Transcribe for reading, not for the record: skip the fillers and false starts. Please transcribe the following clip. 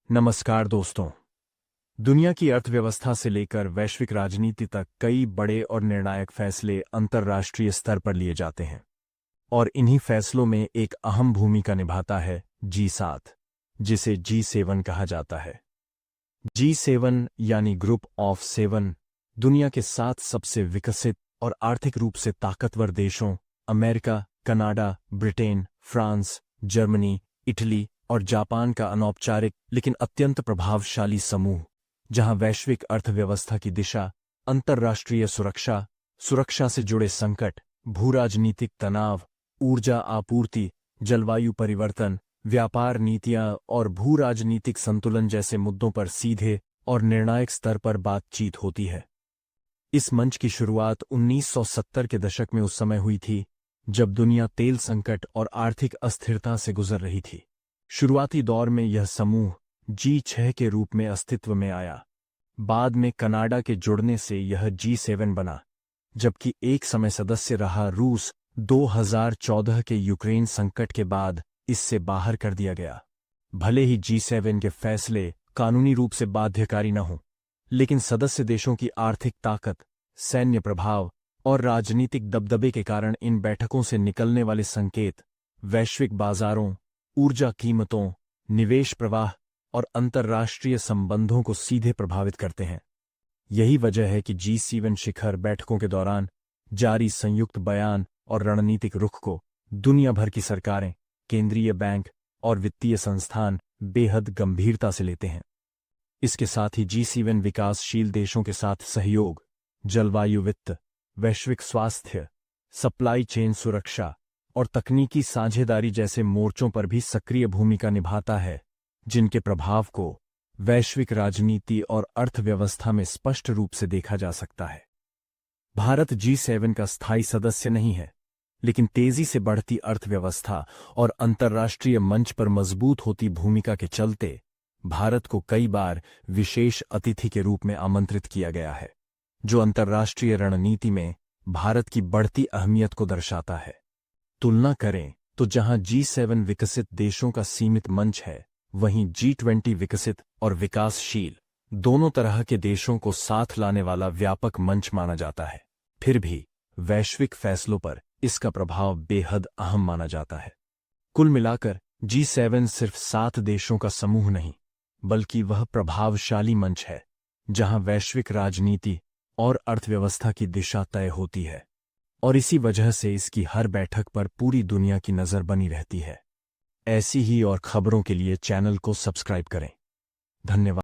नमस्कार दोस्तों। दुनिया की अर्थव्यवस्था से लेकर वैश्विक राजनीति तक कई बड़े और निर्णायक फैसले अंतर्राष्ट्रीय स्तर पर लिए जाते हैं और इन्हीं फैसलों में एक अहम भूमिका निभाता है G7, जिसे G7 कहा जाता है। G7 यानी ग्रुप ऑफ 7 दुनिया के 7 सबसे विकसित और आर्थिक रूप से ताकतवर देशों America, Canada, Britain, France, Germany, Italy और जापान का अनौपचारिक लेकिन अत्यंत प्रभावशाली समूह, जहां वैश्विक अर्थव्यवस्था की दिशा, अंतर्राष्ट्रीय सुरक्षा से जुड़े संकट, भूराजनीतिक तनाव, ऊर्जा आपूर्ति, जलवायु परिवर्तन, व्यापार नीतियां और भूराजनीतिक संतुलन जैसे मुद्दों पर सीधे और निर्णायक स्तर पर बातचीत होती है। इस मंच की शुरुआत 1970 के दशक में उस समय हुई थी जब दुनिया तेल संकट और आर्थिक अस्थिरता से गुजर रही थी। शुरुआती दौर में यह समूह G6 के रूप में अस्तित्व में आया। बाद में कनाडा के जुड़ने से यह G7 बना, जबकि एक समय सदस्य रहा रूस 2014 के यूक्रेन संकट के बाद इससे बाहर कर दिया गया। भले ही G7 के फैसले कानूनी रूप से बाध्यकारी न हों, लेकिन सदस्य देशों की आर्थिक ताकत, सैन्य प्रभाव और राजनीतिक दबदबे के कारण इन बैठकों से निकलने वाले संकेत वैश्विक बाजारों, ऊर्जा कीमतों, निवेश प्रवाह और अंतर्राष्ट्रीय संबंधों को सीधे प्रभावित करते हैं। यही वजह है कि G7 शिखर बैठकों के दौरान जारी संयुक्त बयान और रणनीतिक रुख को दुनिया भर की सरकारें, केंद्रीय बैंक और वित्तीय संस्थान बेहद गंभीरता से लेते हैं। इसके साथ ही G7 विकासशील देशों के साथ सहयोग, जलवायु वित्त, वैश्विक स्वास्थ्य, सप्लाई चेन सुरक्षा और तकनीकी साझेदारी जैसे मोर्चों पर भी सक्रिय भूमिका निभाता है, जिनके प्रभाव को वैश्विक राजनीति और अर्थव्यवस्था में स्पष्ट रूप से देखा जा सकता है। भारत G7 का स्थायी सदस्य नहीं है, लेकिन तेजी से बढ़ती अर्थव्यवस्था और अंतर्राष्ट्रीय मंच पर मजबूत होती भूमिका के चलते भारत को कई बार विशेष अतिथि के रूप में आमंत्रित किया गया है, जो अंतर्राष्ट्रीय रणनीति में भारत की बढ़ती अहमियत को दर्शाता है। तुलना करें तो जहां G7 विकसित देशों का सीमित मंच है, वहीं G20 विकसित और विकासशील दोनों तरह के देशों को साथ लाने वाला व्यापक मंच माना जाता है। फिर भी वैश्विक फैसलों पर इसका प्रभाव बेहद अहम माना जाता है। कुल मिलाकर G7 सिर्फ 7 देशों का समूह नहीं, बल्कि वह प्रभावशाली मंच है जहां वैश्विक राजनीति और अर्थव्यवस्था की दिशा तय होती है, और इसी वजह से इसकी हर बैठक पर पूरी दुनिया की नज़र बनी रहती है। ऐसी ही और खबरों के लिए चैनल को सब्सक्राइब करें। धन्यवाद।